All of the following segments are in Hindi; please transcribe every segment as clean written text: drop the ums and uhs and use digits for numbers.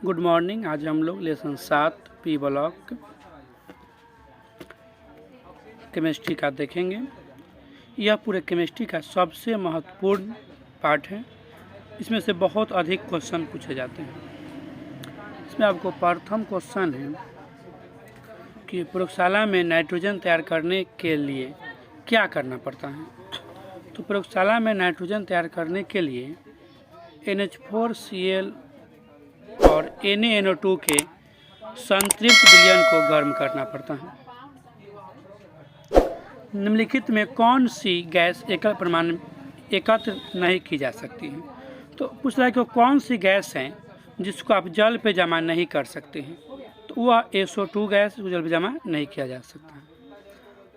Good morning. आज हम लोग लेसन 7 पी ब्लॉक केमिस्ट्री का देखेंगे। यह पूरे केमिस्ट्री का सबसे महत्वपूर्ण पार्ट है। इसमें से बहुत अधिक क्वेश्चन पूछे जाते हैं। इसमें आपको प्रथम क्वेश्चन है कि प्रयोगशाला में नाइट्रोजन तैयार करने के लिए क्या करना पड़ता है। तो प्रयोगशाला में नाइट्रोजन तैयार करने के लिए NH4Cl और NaNO2 के संतृप्त विलयन को गर्म करना पड़ता है। निम्नलिखित में कौन सी गैस एकल परमाणु एकत्र नहीं की जा सकती है। तो पूछ रहा है कि कौन सी गैस है जिसको आप जल पे जमा नहीं कर सकते हैं। तो वह SO2 गैस को जल पे जमा नहीं किया जा सकता है।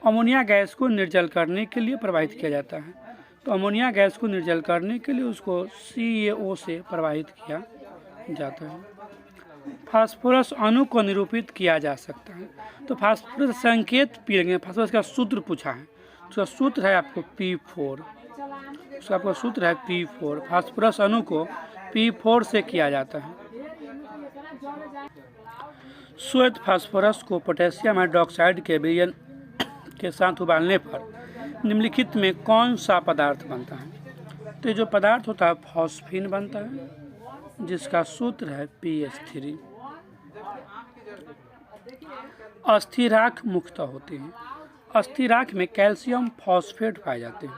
अमोनिया गैस को निर्जल करने के लिए प्रवाहित किया जाता है। तो अमोनिया गैस को निर्जल करने के लिए उसको CaO से प्रवाहित किया जाता है। फास्फोरस अणु को निरूपित किया जा सकता है। तो फास्फोरस संकेत पी लेंगे। फास्फोरस का सूत्र पूछा है, उसका सूत्र है आपको P4। उसका आपका सूत्र है P4। फास्फोरस अणु को P4 से किया जाता है। श्वेत फास्फोरस को पोटेशियम हाइड्रोक्साइड के विलयन के साथ उबालने पर निम्नलिखित में कौन सा पदार्थ बनता है। तो जो पदार्थ होता है फॉस्फीन बनता है, जिसका सूत्र है PH3। अस्थिराख मुख्यतः होते हैं। अस्थिराख में कैल्शियम फॉस्फेट पाए जाते हैं।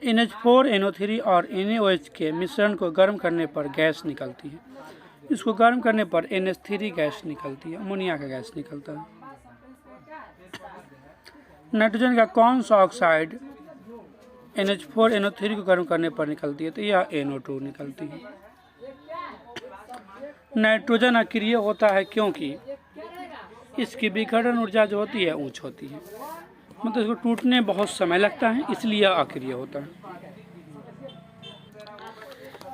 NH4NO3 और NaOH के मिश्रण को गर्म करने पर गैस निकलती है। इसको गर्म करने पर NH3 गैस निकलती है, अमोनिया का गैस निकलता है। नाइट्रोजन का कौन सा ऑक्साइड NH4NO3 को गर्म करने पर निकलती है। तो यह NO2 निकलती है। नाइट्रोजन अक्रिय होता है क्योंकि इसकी विघटन ऊर्जा जो होती है उच्च होती है, मतलब इसको टूटने बहुत समय लगता है, इसलिए अक्रिय होता है।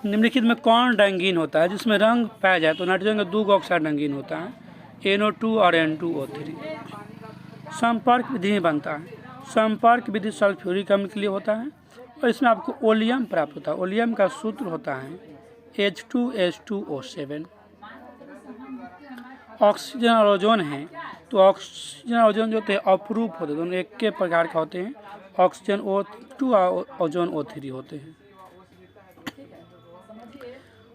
निम्नलिखित में कौन रंगीन होता है जिसमें रंग पाया जाए। तो नाइट्रोजन का 2 ऑक्साइड रंगीन होता है, NO2 और N2O3। संपर्क विधि में बनता है। संपर्क विधि सल्फ्यूरिक अम्ल के लिए होता है और इसमें आपको ओलियम प्राप्त होता है। ओलियम का सूत्र होता है H2H2O7। ऑक्सीजन और ओजोन है, तो ऑक्सीजन और ओजोन जो होते हैं अपरूप होते हैं, दोनों एक के प्रकार का होते हैं। ऑक्सीजन O2 और ओजोन O3 होते हैं।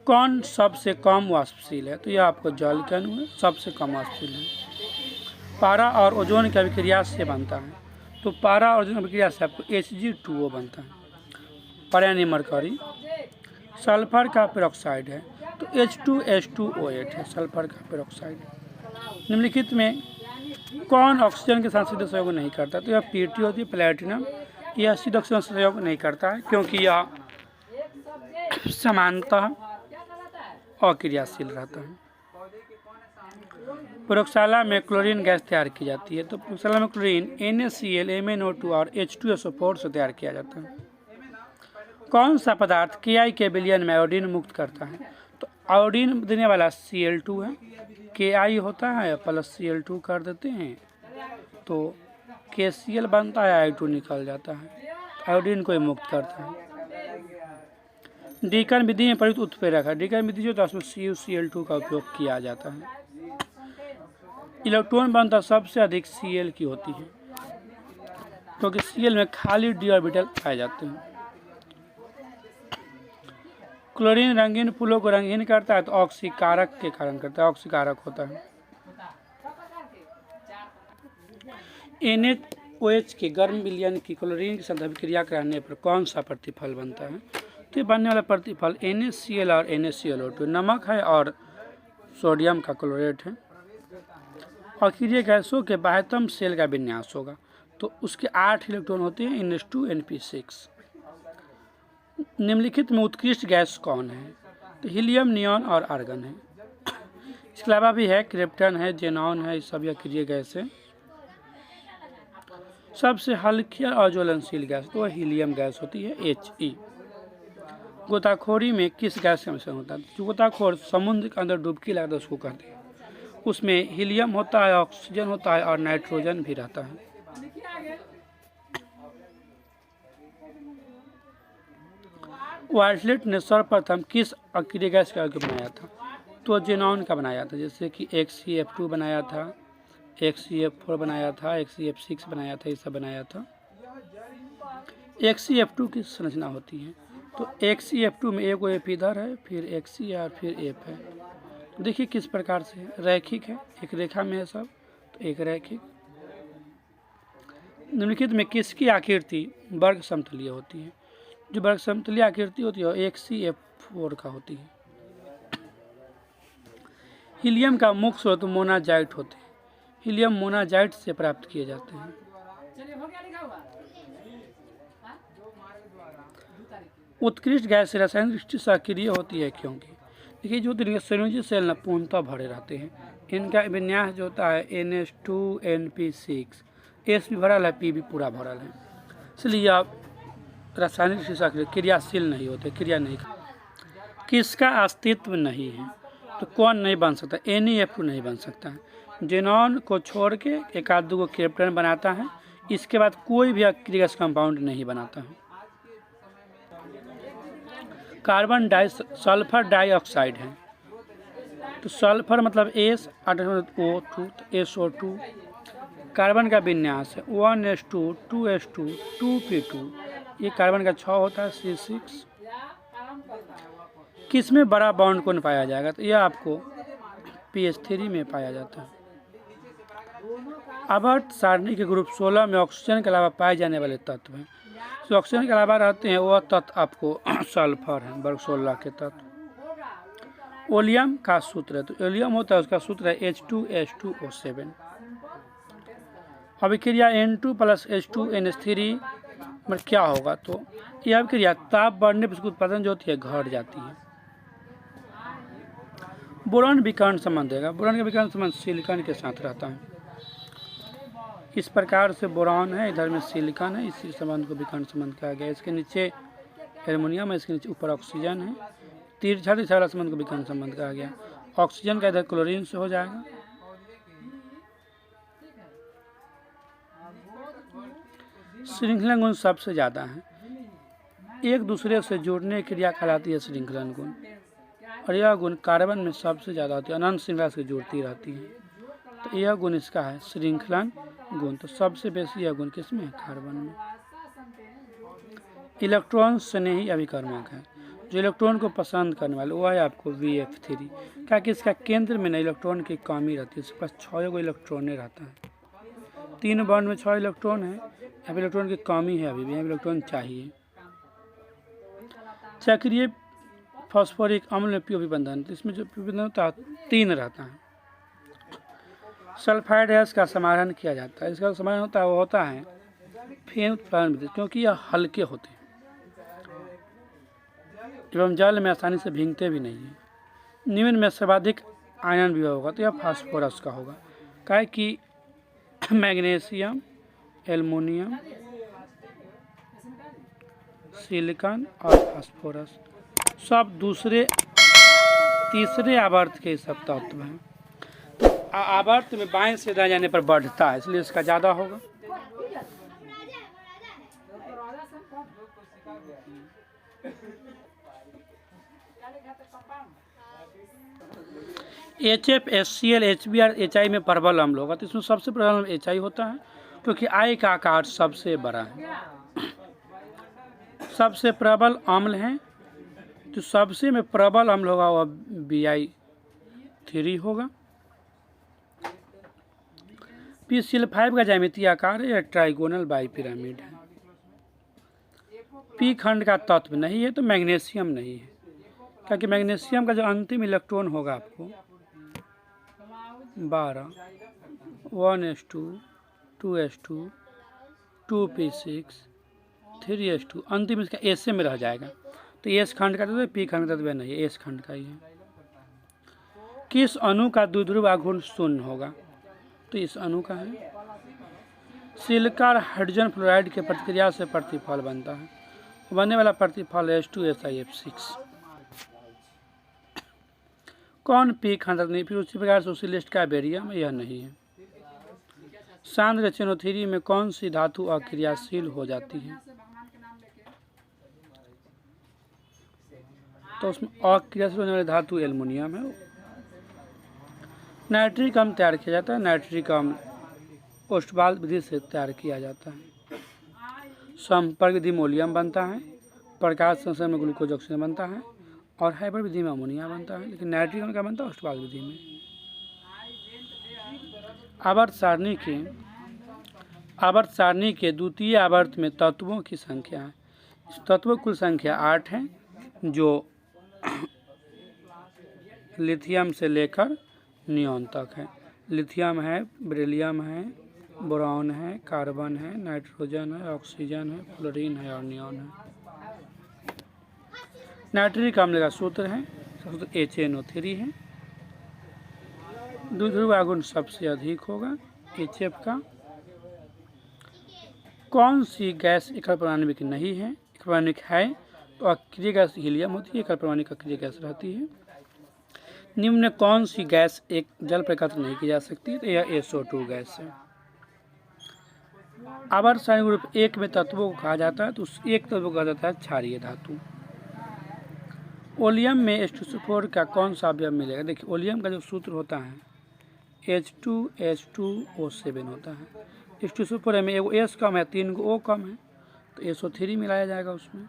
कौन सबसे कम वाष्पशील है। तो यह आपको जल के अणु है, सबसे कम वाष्पशील है। पारा और ओजोन की अभिक्रिया से बनता है। तो पारा और ओजोन की अभिक्रिया से आपको Hg2O बनता है। पर्यायनीय मरकरी। सल्फर का पेरोक्साइड है, तो H2H2O8 है सल्फर का पेरोक्साइड। निम्नलिखित में कौन ऑक्सीजन के साथ सीधे सहयोग नहीं करता। तो यह Pt होती है, प्लेटिनम। यह सीधे ऑक्सीजन से सहयोग नहीं करता है क्योंकि यह समानतः अक्रियाशील रहता है। प्रयोगशाला में क्लोरीन गैस तैयार की जाती है। तो प्रयोगशाला में क्लोरीन NaCl, MnO2 और H2SO4 से तैयार किया जाता है। कौन सा पदार्थ Ki के विलयन में आयोडीन मुक्त करता है। तो आयोडीन देने वाला Cl2 है, Ki होता है प्लस Cl2 कर देते हैं तो KCl बनता है, I2 निकल जाता है, आयोडीन को मुक्त करता है। डीकन विधि में प्रयुक्त उत्प्रेरक है। डीकन विधि जो उसमें CuCl2 का उपयोग किया जाता है। इलेक्ट्रॉन बनता सबसे अधिक Cl की होती है क्योंकि Cl में खाली d ऑर्बिटल पाए जाते हैं। क्लोरीन रंगीन फूलों को रंगीन करता है, तो ऑक्सीकारक के कारण करता है, ऑक्सीकारक होता है। NaOH के गर्म विलयन की क्लोरीन के साथ अभिक्रिया कराने पर कौन सा प्रतिफल बनता है। तो बनने वाला प्रतिफल NaCl और NaClO2 नमक है और सोडियम का क्लोरेट है। अक्रिय गैसों के बाह्यतम सेल का विन्यास होगा, तो उसके 8 इलेक्ट्रॉन होते हैं, NH2 NP6। निम्नलिखित में उत्कृष्ट गैस कौन है। तो हीलियम, नियॉन और आर्गन है। इसके अलावा भी है क्रिप्टन है, जेनॉन है, सब अक्रिय गैस है। सबसे हल्की और ज्वलनशील गैस तो हीलियम गैस होती है, He। गोताखोरी में किस गैस का मिश्रण होता है। जो गोताखोर समुद्र के अंदर डुबकी लगाता है उसको कहते हैं। उसमें हीलियम होता है, ऑक्सीजन होता है और नाइट्रोजन भी रहता है। वाइटलेट ने सर्वप्रथम किस अक्रिय गैस का यौगिक बनाया था? तो जेनॉन का बनाया था, जैसे कि HCF2 बनाया था, HCF4 बनाया था, HCF6 बनाया था, ये सब बनाया था। HCF2 की संरचना होती है, तो HCF2 में एक F इधर है, फिर HC और फिर F है। देखिए किस प्रकार से रैखिक है, एक रेखा में है सब, तो एक रैखिक। निम्नलिखित में किसकी आकृति वर्ग समतलीय होती है? जो वर्ग समतलीय आकृति होती है वो HCF4 का होती है। हीलियम का मुख्य स्रोत मोनाजाइट होते हैं। हीलियम मोनाजाइट से प्राप्त किए जाते हैं। उत्कृष्ट गैस रासायनिक दृष्टि से अक्रिय होती है क्योंकि देखिए जो इनके संयोजी सेल न पूर्णतः भरे रहते हैं। इनका विन्यास जो होता है NH2NP6, S भी भरल है, P भी पूरा भरल है, इसलिए आप रासायनिक दृष्टि से क्रियाशील नहीं होते, क्रिया नहीं। किसका अस्तित्व नहीं है? तो कौन नहीं बन सकता? NeF2 नहीं बन सकता है। जेनॉन को छोड़ के एक आध दो क्रिप्टन बनाता है, इसके बाद कोई भी अक्रिय कंपाउंड नहीं बनाता है। कार्बन सल्फर डाइऑक्साइड है, तो सल्फर मतलब S, O2, तो SO2। कार्बन का विन्यास है 1s2 2s2 2p2, ये कार्बन का 6 होता है, C6। किस में बड़ा बॉन्ड कौन पाया जाएगा? तो यह आपको pH3 में पाया जाता है। आवर्त सारणी के ग्रुप 16 में ऑक्सीजन के अलावा पाए जाने वाले तत्व हैं। तो ऑक्सीजन के अलावा रहते हैं वह तत्व आपको सल्फर है, वर्ग 16 के तत्व। ओलियम का सूत्र है, तो ओलियम होता है उसका सूत्र है H2H2O7। अभिक्रिया N2 + H2NH3 में क्या होगा? तो यह अभिक्रिया ताप बढ़ने पर उसकी उत्पादन जो होती है घट जाती है। बोरॉन विकर्ण संबंध देगा, बोरॉन का विकर्ण संबंध सिलिकॉन के साथ रहता है। इस प्रकार से बोरॉन है, इधर में सिलिकॉन है, इसी संबंध को विकर्ण संबंध कहा गया। इसके नीचे एल्युमिनियम है, इसके नीचे ऊपर ऑक्सीजन है, तिरछा वाला संबंध को विकर्ण संबंध कहा गया। ऑक्सीजन का इधर क्लोरीन से हो जाएगा। श्रृंखलन गुण सबसे ज़्यादा है, एक दूसरे से जुड़ने की क्रिया कहलाती है श्रृंखलन गुण, और यह गुण कार्बन में सबसे ज़्यादा होती है, अनंत श्रृंखला से जुड़ती रहती है, तो यह गुण इसका है श्रृंखलन गुण। तो सबसे बेसी यह गुण किसमें है? कार्बन में। इलेक्ट्रॉन स्नेही अभिकर्मक है, जो इलेक्ट्रॉन को पसंद करने वाले वो है आपको VF3, क्या कि इसका केंद्र में ना इलेक्ट्रॉन की कमी रहती है, इसके पास 6 इलेक्ट्रॉन रहता है। 3 बॉन्ड में 6 इलेक्ट्रॉन है, यहाँ पे इलेक्ट्रॉन की कमी है, अभी भी यहाँ इलेक्ट्रॉन चाहिए। चक्रीय फॉस्फोरिक अम्ल में PO बंधन, तो इसमें जो PO बंधन होता है 3 रहता है। सल्फाइड गैस का समाधान किया जाता है, इसका समाधान होता है वो होता है फेन उत्पादन विधि, क्योंकि यह हल्के होते हैं एवं जल में आसानी से भीगते भी नहीं है। निम्न में सर्वाधिक आयन भी होगा, तो यह फास्फोरस का होगा, क्या कि मैग्नीशियम, एल्युमिनियम, सिलिकॉन और फास्फोरस सब दूसरे तीसरे आवर्त के सब तत्व हैं। तो आवर्त में बाएं से दाएं जाने पर बढ़ता है, इसलिए इसका ज़्यादा होगा। HF, HCl, HBr, HI में प्रबल अम्ल होगा, तो इसमें सबसे प्रबल अम्ल HI होता है, क्योंकि I का आकार सबसे बड़ा है। सबसे प्रबल अम्ल है, तो सबसे में प्रबल अम्ल होगा वह Bi3 होगा। PCl5 का ज्यामितीय आकार है, ट्राइगोनल बाइपिरामिड है। P खंड का तत्व नहीं है, तो मैग्नीशियम नहीं है, क्योंकि मैग्नीशियम का जो अंतिम इलेक्ट्रॉन होगा आपको 12, 1s2 2s2 2p6 3s2, अंतिम इसका S में रह जाएगा, तो S खंड का तत्व P खंड का तत्व नहीं है, S खंड का ही है। किस अणु का द्विध्रुव आघूर्ण शून्य होगा? तो इस अणु का है। सिलिका और हाइड्रोजन फ्लोराइड के प्रतिक्रिया से प्रतिफल बनता है, बनने वाला प्रतिफल H2SiF6। कौन P खंड नहीं? फिर उसी प्रकार से उसी लिस्ट का बेरियम, यह नहीं है। सांद्र HNO3 में कौन सी धातु अक्रियाशील हो जाती है? तो उसमें अक्रिया से होने वाली धातु एल्युमिनियम है। नाइट्रिक अम्ल तैयार किया जाता है। नाइट्रिक अम्ल ओस्टवाल विधि से तैयार किया जाता है। संपर्क विधि में ओलियम बनता है। प्रकाश संश्लेषण में ग्लूकोज ऑक्सीजन बनता है और हाइपर विधि में अमोनिया बनता है। लेकिन नाइट्रिक अम्ल का बनता है ओस्टवाल विधि में। आवर्त सारणी के द्वितीय आवर्त में तत्वों की संख्या है। इस तत्वों की कुल संख्या 8 है, जो लिथियम से लेकर नियोन तक है। लिथियम है, बेरिलियम है, बोरॉन है, कार्बन है, नाइट्रोजन है, ऑक्सीजन है, फ्लोरीन है और नियोन है। नाइट्रिक अम्ल का सूत्र है, सूत्र HNO3 है। द्विध्रुव आघूर्ण सबसे अधिक होगा HF का। कौन सी गैस एकल परमाणविक नहीं है? एकल परमाणविक है तो अक्रिय गैस हीलियम होती है, एकल परमाणविक अक्रिय गैस रहती है। निम्न में कौन सी गैस एक जल पर एकत्र नहीं की जा सकती? तो यह SO2 गैस है। आवर्त सारणी ग्रुप 1 में तत्वों को कहा जाता है, तो उस एक तत्व को कहा जाता है क्षारीय धातु। ओलियम में H2SO4 का कौन सा अवयव मिलेगा? देखिए, ओलियम का जो सूत्र होता है H2H2O7 होता है। H2SO4 में एगो S कम है, 3 गो O कम है, तो SO3 मिलाया जाएगा उसमें।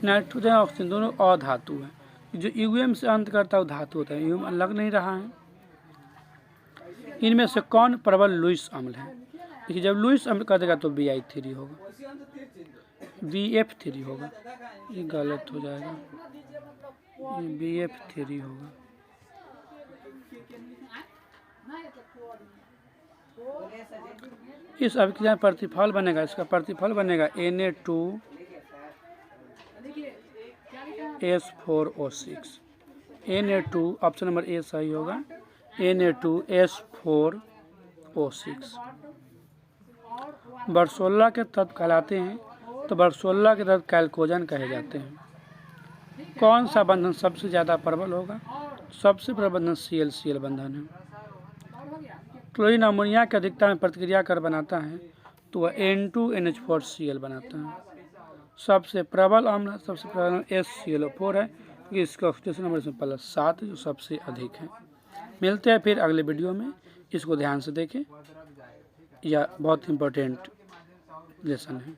नाइट्रोजन और ऑक्सीजन दोनों अधातु है। जो UM से अंत करता है वो धातु होता है। UM लग नहीं रहा है। इनमें से कौन प्रबल लुईस अम्ल है? देखिए, जब लुईस अम्ल कर देगा तो Bi3 होगा, BF3 होगा। ये गलत हो जाएगा, ये BF3 होगा। इस अभिक्रिया प्रतिफल बनेगा, इसका प्रतिफल बनेगा Na2S4O6। Na2 option number A सही होगा। Na2S4O6। बर्सोल्ला के तत्व कहलाते हैं, तो बर्सोल्ला के तत्व कैल्कोजन कहे जाते हैं। कौन सा बंधन सबसे ज़्यादा प्रबल होगा? सबसे प्रबल बंधन Cl बंधन है। क्लोरीन अमोनिया की अधिकता में प्रतिक्रिया कर बनाता है, तो वह N2NH4Cl बनाता है। सबसे प्रबल अम्ल SClO4 है, क्योंकि इसका ऑक्सीडेशन नंबर इसमें +7 जो सबसे अधिक है। मिलते हैं फिर अगले वीडियो में, इसको ध्यान से देखें, यह बहुत इंपॉर्टेंट लेसन है।